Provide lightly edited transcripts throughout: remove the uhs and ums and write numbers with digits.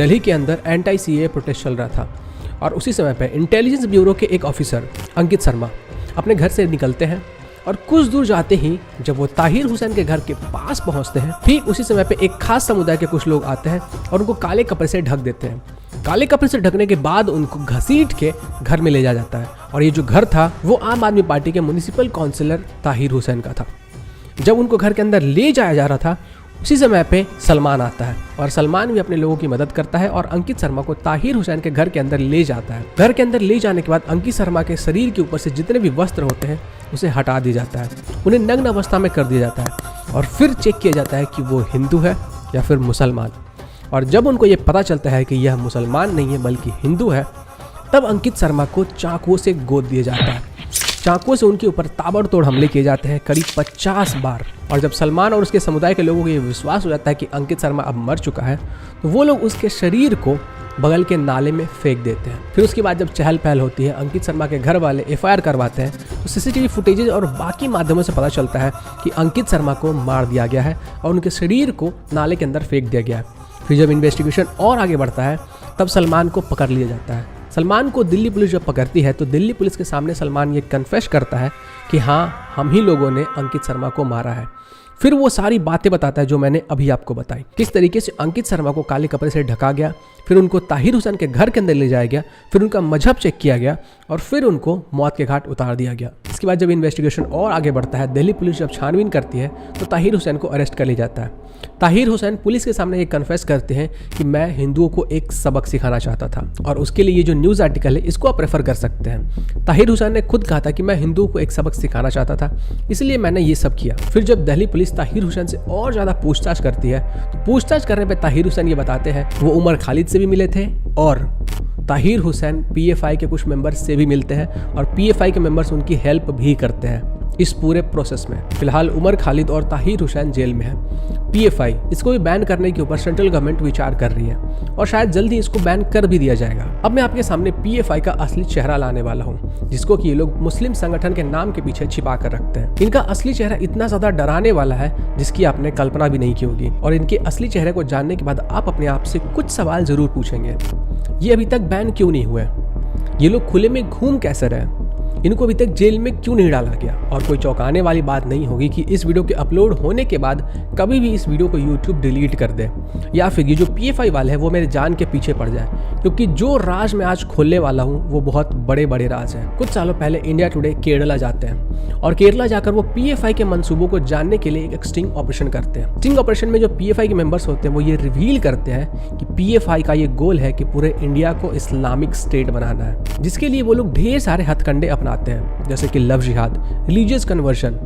दिल्ली के अंदर anti CAA protest चल रहा था और उसी समय पे इंटेलिजेंस ब्यूरो के एक ऑफिसर अंकित शर्मा अपने घर से निकलते हैं और कुछ दूर जाते ही जब वो ताहिर हुसैन के घर के पास पहुंचते हैं, ठीक उसी समय पे एक खास समुदाय के कुछ लोग आते हैं और उनको काले कपड़े से ढक देते हैं। काले कपड़े से ढकने के बाद उनको घसीट के घर में ले जाया जाता है और ये जो घर था वो आम आदमी पार्टी के म्युनिसिपल काउंसिलर ताहिर हुसैन का था। जब उनको घर के अंदर ले जाया जा रहा था उसी समय पे सलमान आता है और सलमान भी अपने लोगों की मदद करता है और अंकित शर्मा को ताहिर हुसैन के घर के अंदर ले जाता है। घर के अंदर ले जाने के बाद अंकित शर्मा के शरीर के ऊपर से जितने भी वस्त्र होते हैं उसे हटा दिया जाता है, उन्हें नग्न अवस्था में कर दिया जाता है और फिर चेक किया जाता है कि वो हिंदू है या फिर मुसलमान। और जब उनको ये पता चलता है कि यह मुसलमान नहीं है बल्कि हिंदू है, तब अंकित शर्मा को चाकुओं से गोद दिया जाता है। चाकुओं से उनके ऊपर ताबड़तोड़ हमले किए जाते हैं करीब 50 बार। और जब सलमान और उसके समुदाय के लोगों को ये विश्वास हो जाता है कि अंकित शर्मा अब मर चुका है, तो वो लोग उसके शरीर को बगल के नाले में फेंक देते हैं। फिर उसके बाद जब चहल पहल होती है, अंकित शर्मा के घर वाले एफआईआर करवाते हैं, तो सीसीटीवी फुटेजेज और बाकी माध्यमों से पता चलता है कि अंकित शर्मा को मार दिया गया है और उनके शरीर को नाले के अंदर फेंक दिया गया है। फिर जब इन्वेस्टिगेशन और आगे बढ़ता है तब सलमान को पकड़ लिया जाता है। सलमान को दिल्ली पुलिस जब पकड़ती है तो दिल्ली पुलिस के सामने सलमान ये कन्फेस करता है कि हाँ, हम ही लोगों ने अंकित शर्मा को मारा है। फिर वो सारी बातें बताता है जो मैंने अभी आपको बताई, किस तरीके से अंकित शर्मा को काले कपड़े से ढका गया, फिर उनको ताहिर हुसैन के घर के अंदर ले जाया गया, फिर उनका मजहब चेक किया गया और फिर उनको मौत के घाट उतार दिया गया। इसके बाद जब इन्वेस्टिगेशन और आगे बढ़ता है, दिल्ली पुलिस जब छानबीन करती है तो ताहिर हुसैन को अरेस्ट कर लिया जाता है। ताहिर हुसैन पुलिस के सामने ये कन्फेस करते हैं कि मैं हिंदुओं को एक सबक सिखाना चाहता था और उसके लिए ये जो न्यूज़ आर्टिकल है इसको आप रेफर कर सकते हैं। ताहिर हुसैन ने खुद कहा था कि मैं हिंदुओं को एक सबक सिखाना चाहता था, इसलिए मैंने ये सब किया। फिर जब दिल्ली पुलिस ताहिर हुसैन से और ज़्यादा पूछताछ करती है तो पूछताछ करने पर ताहिर हुसैन ये बताते हैं वो उमर खालिद से भी मिले थे और ताहिर हुसैन पीएफआई के कुछ मेंबर्स से भी मिलते हैं और पीएफआई के मेंबर्स उनकी हेल्प भी करते हैं इस पूरे प्रोसेस में। फिलहाल उमर खालिद और ताहिर हुसैन जेल में है। पीएफआई इसको भी बैन करने के ऊपर सेंट्रल गवर्नमेंट विचार कर रही है और शायद जल्दी इसको बैन कर भी दिया जाएगा। अब मैं आपके सामने पीएफआई का असली चेहरा लाने वाला हूँ, जिसको कि ये लोग मुस्लिम संगठन के नाम के पीछे छिपा कर रखते हैं। इनका असली चेहरा इतना ज्यादा डराने वाला है जिसकी आपने कल्पना भी नहीं की होगी और इनके असली चेहरे को जानने के बाद आप अपने आप से कुछ सवाल जरूर पूछेंगे। ये अभी तक बैन क्यों नहीं हुए? ये लोग खुले में घूम कैसे रहे? इनको अभी तक जेल में क्यों नहीं डाला गया? और कोई चौंकाने वाली बात नहीं होगी कि इस वीडियो के अपलोड होने के बाद कभी भी इस वीडियो को YouTube डिलीट कर दे या फिर ये जो पीएफआई वाले हैं वो मेरे जान के पीछे पड़ जाए, क्योंकि जो राज मैं आज खोलने वाला हूँ वो बहुत बड़े बड़े राज हैं। कुछ सालों पहले इंडिया टुडे केरला जाते हैं और केरला जाकर वो पीएफआई के मंसूबों को जानने के लिए एक स्टिंग ऑपरेशन करते हैं। स्टिंग ऑपरेशन में जो पीएफआई के मेंबर्स होते हैं वो ये रिवील करते हैं कि पीएफआई का ये गोल है कि पूरे इंडिया को इस्लामिक स्टेट बनाना है, जिसके लिए वो लोग ढेर सारे हथकंडे अपनाते हैं, जैसे कि लव जिहाद, रिलीजियस कन्वर्शन।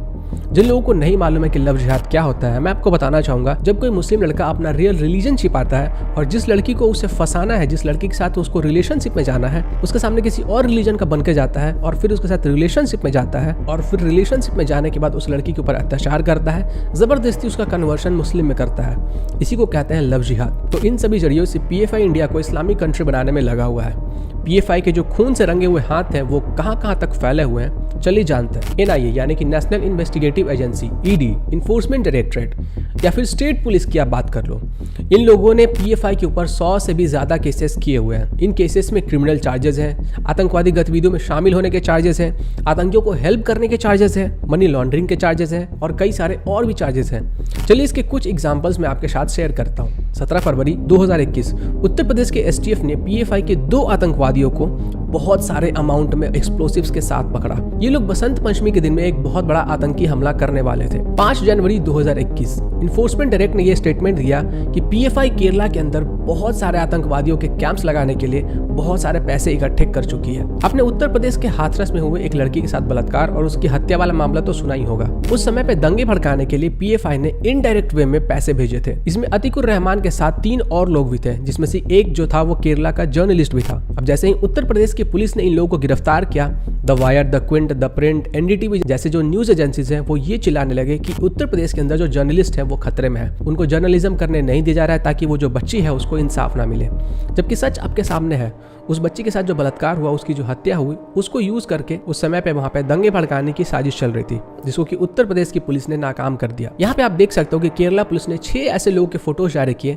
जिन लोगों को नहीं मालूम है कि लव जिहाद क्या होता है, मैं आपको बताना चाहूंगा। जब कोई मुस्लिम लड़का अपना रियल रिलीजन छिपाता है और जिस लड़की को उसे फंसाना है, जिस लड़की के साथ उसको रिलेशनशिप में जाना है, उसके सामने किसी और रिलीजन का बन के जाता है और फिर उसके साथ रिलेशनशिप में जाता है और फिर रिलेशनशिप में जाने के बाद उस लड़की के ऊपर अत्याचार करता है, जबरदस्ती उसका कन्वर्शन मुस्लिम में करता है, इसी को कहते हैं लव जिहाद। तो इन सभी जरियों से पीएफआई इंडिया को इस्लामिक कंट्री बनाने में लगा हुआ है। पीएफआई के जो खून से रंगे हुए हाथ हैं वो कहां तक फैले हुए हैं, चलिए जानते हैं। एनआईए यानी कि national investigative agency, ED, enforcement directorate या फिर स्टेट पुलिस की आप बात कर लो, इन लोगों ने पीएफआई के ऊपर 100 से भी ज्यादा केसेस किए हुए हैं। इन केसेस में क्रिमिनल चार्जेस हैं, आतंकवादी गतिविधियों में शामिल होने के चार्जेस हैं, आतंकियों को हेल्प करने के चार्जेस हैं, मनी लॉन्ड्रिंग के चार्जेस हैं और कई सारे और भी चार्जेस हैं। चलिए इसके कुछ एग्जाम्पल्स मैं आपके साथ शेयर करता हूँ। 17 फरवरी 2021 उत्तर प्रदेश के एसटीएफ ने पीएफआई के 2 आतंकवादियों को बहुत सारे अमाउंट में एक्सप्लोसिव्स के साथ पकड़ा। ये लोग बसंत पंचमी के दिन में एक बहुत बड़ा आतंकी हमला करने वाले थे। 5 जनवरी 2021 इन्फोर्समेंट डायरेक्ट ने यह स्टेटमेंट दिया कि पीएफआई केरला के अंदर बहुत सारे आतंकवादियों के कैंप्स लगाने के लिए बहुत सारे पैसे इकट्ठे कर चुकी है। आपने उत्तर प्रदेश के हाथरस में हुए एक लड़की के साथ बलात्कार और उसकी हत्या वाला मामला तो सुना ही होगा। उस समय पे दंगे भड़काने के लिए पीएफआई ने इनडायरेक्ट वे में पैसे भेजे थे। इसमें अतीकुर रहमान के साथ 3 और लोग भी थे, जिसमें से एक जो था वो केरला का जर्नलिस्ट भी था। अब जैसे ही उत्तर प्रदेश की पुलिस ने इन लोगों को गिरफ्तार किया, the wire, the Quint, the print, NDTV जैसे जो न्यूज एजेंसीज हैं वो ये चिल्लाने लगे कि उत्तर प्रदेश के अंदर जो जर्नलिस्ट है वो खतरे में है, उनको जर्नलिज्म करने नहीं दिया जा रहा है ताकि वो जो बच्ची है उसको इंसाफ ना मिले। जबकि सच आपके सामने है, उस बच्ची के साथ जो बलात्कार हुआ, उसकी जो हत्या हुई, उसको यूज करके उस समय पे वहां पे दंगे भड़काने की साजिश चल रही थी, जिसको कि उत्तर प्रदेश की पुलिस ने नाकाम कर दिया। यहाँ पे आप देख सकते हो कि केरला पुलिस ने 6 ऐसे लोगों के फोटोज जारी किए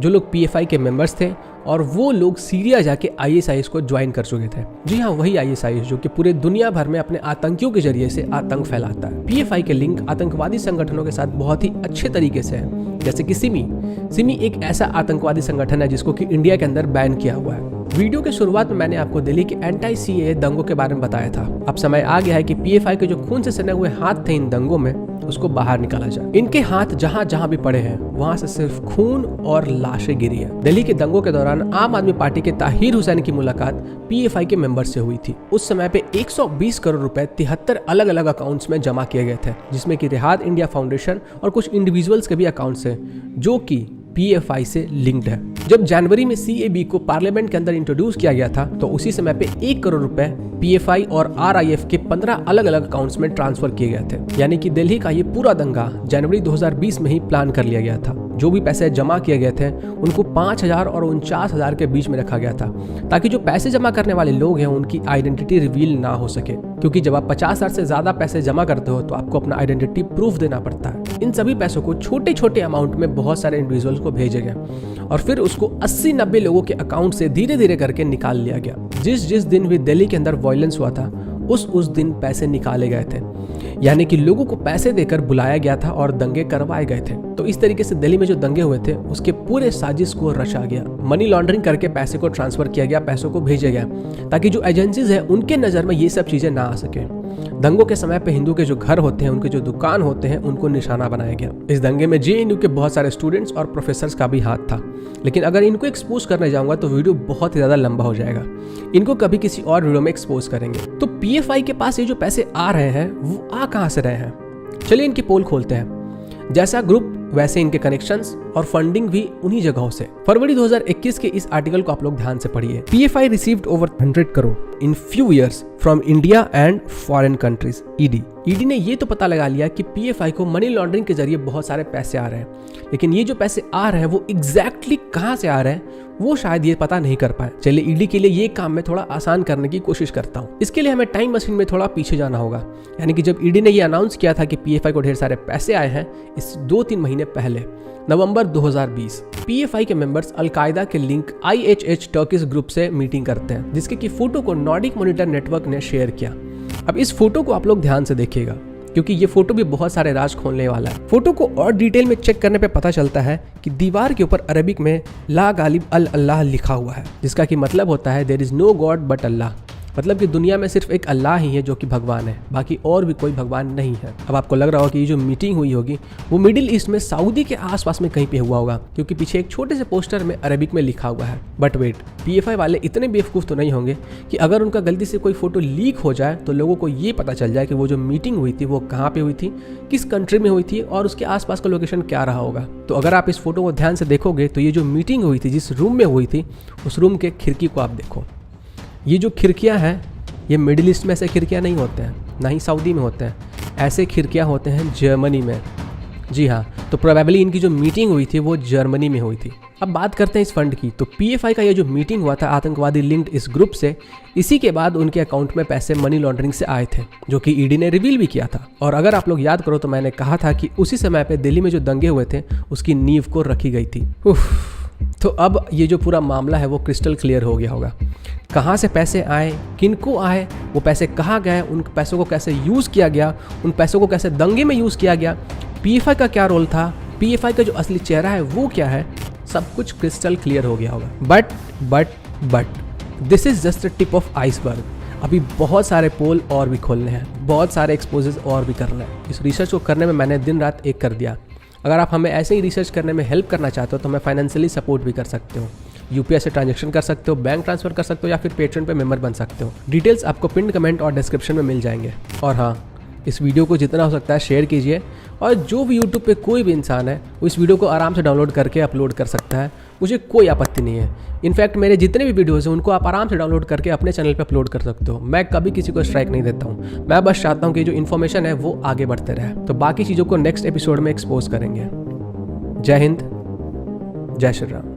जो लोग पीएफआई के मेंबर्स थे और वो लोग सीरिया जाके ISIS को ज्वाइन कर चुके थे। जी हाँ, वही ISIS जो कि पूरे दुनिया भर में अपने आतंकियों के जरिए से आतंक फैलाता है। PFI के लिंक आतंकवादी संगठनों के साथ बहुत ही अच्छे तरीके से है, जैसे कि सिमी एक ऐसा आतंकवादी संगठन है जिसको कि इंडिया के अंदर बैन किया हुआ है। वीडियो के शुरुआत में मैंने आपको दिल्ली के anti-CAA दंगों के बारे में बताया था। अब समय आ गया है कि PFI के जो खून से सने हुए हाथ थे इन दंगों में, उसको बाहर निकाला जाए। इनके हाथ जहां जहां भी पड़े हैं वहां से सिर्फ खून और लाशें गिरी है। दिल्ली के दंगों के दौरान आम आदमी पार्टी के ताहिर हुसैन की मुलाकात PFI के मेंबर से हुई थी। उस समय पे 120 करोड़ रुपए 73 अलग अलग अकाउंट्स में जमा किए गए थे, जिसमें कि रिहाद इंडिया फाउंडेशन और कुछ इंडिविजुअल्स के भी अकाउंट्स हैं जो कि PFI से लिंक्ड है। जब जनवरी में CAB को पार्लियामेंट के अंदर इंट्रोड्यूस किया गया था तो उसी समय पे 1 करोड़ रुपए PFI और RIF के 15 अलग अलग अकाउंट्स में ट्रांसफर किए गए थे। यानी कि दिल्ली का ये पूरा दंगा जनवरी 2020 में ही प्लान कर लिया गया था। जो भी पैसे जमा किए गए थे उनको 5,000 और 49,000 के बीच में रखा गया था, ताकि जो पैसे जमा करने वाले लोग हैं उनकी आइडेंटिटी रिवील ना हो सके, क्योंकि जब आप 50,000 से ज्यादा पैसे जमा करते हो तो आपको अपना आइडेंटिटी प्रूफ देना पड़ता है। इन सभी पैसों को छोटे छोटे अमाउंट में बहुत सारे इंडिविजुअल्स को भेजे गए और फिर उसको 80-90 लोगों के अकाउंट से धीरे धीरे करके निकाल लिया गया। जिस दिन भी दिल्ली के अंदर वायलेंस हुआ था उस दिन पैसे निकाले गए थे, यानी कि लोगों को पैसे देकर बुलाया गया था और दंगे करवाए गए थे। तो इस तरीके से दिल्ली में जो दंगे हुए थे उसके पूरे साजिश को रचा गया। मनी लॉन्ड्रिंग करके पैसे को ट्रांसफर किया गया, पैसों को भेजा गया, ताकि जो एजेंसीज है उनके नजर में ये सब चीजें ना आ सके। दंगों के समय पे हिंदू के जो घर होते हैं, उनके जो दुकान होते हैं, उनको निशाना बनाया गया। इस दंगे में JNU के बहुत सारे स्टूडेंट्स और प्रोफेसर्स का भी हाथ था, लेकिन अगर इनको एक्सपोज करने जाऊंगा तो वीडियो बहुत ही ज्यादा लंबा हो जाएगा। इनको कभी किसी और वीडियो में एक्सपोज करेंगे। तो PFI के पास ये जो पैसे आ रहे हैं वो आ कहां से रहे हैं? चलिए इनकी पोल खोलते हैं। जैसा ग्रुप वैसे इनके कनेक्शंस और फंडिंग भी उन्हीं जगहों से। फरवरी 2021 के इस आर्टिकल को आप लोग ध्यान से पढ़िए। PFI received over 100 crore in few years from India and foreign countries. ED ने ये तो पता लगा लिया कि PFI को मनी लॉन्ड्रिंग के जरिए बहुत सारे पैसे आ रहे हैं, लेकिन ये जो पैसे आ रहे हैं वो एग्जैक्टली कहां से आ रहे हैं वो शायद ये पता नहीं कर पाए। चलिए ED के लिए ये काम मैं थोड़ा आसान करने की कोशिश करता हूँ। इसके लिए हमें टाइम मशीन में थोड़ा पीछे जाना होगा। यानी कि जब ED ने ये अनाउंस किया था कि PFI को ढेर सारे पैसे आए हैं, इस 2-3 महीने पहले नवंबर 2020 PFI के मेंबर्स अलकायदा के लिंक IHH टर्किश ग्रुप से मीटिंग करते हैं, जिसके की फोटो को नॉर्डिक मॉनिटर नेटवर्क ने शेयर किया। अब इस फोटो को आप लोग ध्यान से देखिएगा, क्योंकि ये फोटो भी बहुत सारे राज खोलने वाला है। फोटो को और डिटेल में चेक करने पे पता चलता है कि दीवार के ऊपर अरबिक में ला गालिब अल अल्लाह लिखा हुआ है, जिसका की मतलब होता है there is no god but Allah. मतलब कि दुनिया में सिर्फ एक अल्लाह ही है जो कि भगवान है, बाकी और भी कोई भगवान नहीं है। अब आपको लग रहा होगा कि ये जो मीटिंग हुई होगी वो मिडिल ईस्ट में सऊदी के आसपास में कहीं पे हुआ होगा, क्योंकि पीछे एक छोटे से पोस्टर में अरबिक में लिखा हुआ है। बट वेट, PFI वाले इतने बेवकूफ़ तो नहीं होंगे कि अगर उनका गलती से कोई फोटो लीक हो जाए तो लोगों को ये पता चल जाए कि वो जो मीटिंग हुई थी वो कहाँ पे हुई थी, किस कंट्री में हुई थी और उसके आसपास का लोकेशन क्या रहा होगा। तो अगर आप इस फोटो को ध्यान से देखोगे तो ये जो मीटिंग हुई थी जिस रूम में हुई थी उस रूम के खिड़की को आप देखो। ये जो खिड़कियाँ हैं ये मिडिल ईस्ट में ऐसे खिड़कियाँ नहीं होते हैं, ना ही सऊदी में होते हैं। ऐसे खिड़कियाँ होते हैं जर्मनी में। जी हाँ, तो प्रोबेबली इनकी जो मीटिंग हुई थी वो जर्मनी में हुई थी। अब बात करते हैं इस फंड की। तो PFI का ये जो मीटिंग हुआ था आतंकवादी लिंक्ड इस ग्रुप से, इसी के बाद उनके अकाउंट में पैसे मनी लॉन्ड्रिंग से आए थे, जो कि ED ने रिवील भी किया था। और अगर आप लोग याद करो तो मैंने कहा था कि उसी समय पे दिल्ली में जो दंगे हुए थे उसकी नींव को रखी गई थी। तो अब ये जो पूरा मामला है वो क्रिस्टल क्लियर हो गया होगा। कहाँ से पैसे आए, किनको आए, वो पैसे कहाँ गए, उन पैसों को कैसे यूज़ किया गया, उन पैसों को कैसे दंगे में यूज़ किया गया, PFI का क्या रोल था, PFI का जो असली चेहरा है वो क्या है, सब कुछ क्रिस्टल क्लियर हो गया होगा। But this is just the tip of iceberg. अभी बहुत सारे पोल और भी खोलने हैं, बहुत सारे एक्सपोजेस और भी करना है। इस रिसर्च को करने में मैंने दिन रात एक कर दिया। अगर आप हमें ऐसे ही रिसर्च करने में हेल्प करना चाहते हो तो हमें फाइनेंशियली सपोर्ट भी कर सकते हो। UPI से ट्रांजैक्शन कर सकते हो, बैंक ट्रांसफर कर सकते हो या फिर पेट्रेन पे मेंबर बन सकते हो। डिटेल्स आपको पिन कमेंट और डिस्क्रिप्शन में मिल जाएंगे। और हाँ, इस वीडियो को जितना हो सकता है शेयर कीजिए, और जो भी यूट्यूब पे कोई भी इंसान है वो इस वीडियो को आराम से डाउनलोड करके अपलोड कर सकता है, मुझे कोई आपत्ति नहीं है। इनफैक्ट मेरे जितने भी वीडियोज़ हैं उनको आप आराम से डाउनलोड करके अपने चैनल पे अपलोड कर सकते हो। मैं कभी किसी को स्ट्राइक नहीं देता हूँ, मैं बस चाहता हूँ कि जो इन्फॉर्मेशन है वो आगे बढ़ते रहे। तो बाकी चीज़ों को नेक्स्ट एपिसोड में एक्सपोज करेंगे। जय हिंद, जय श्री राम।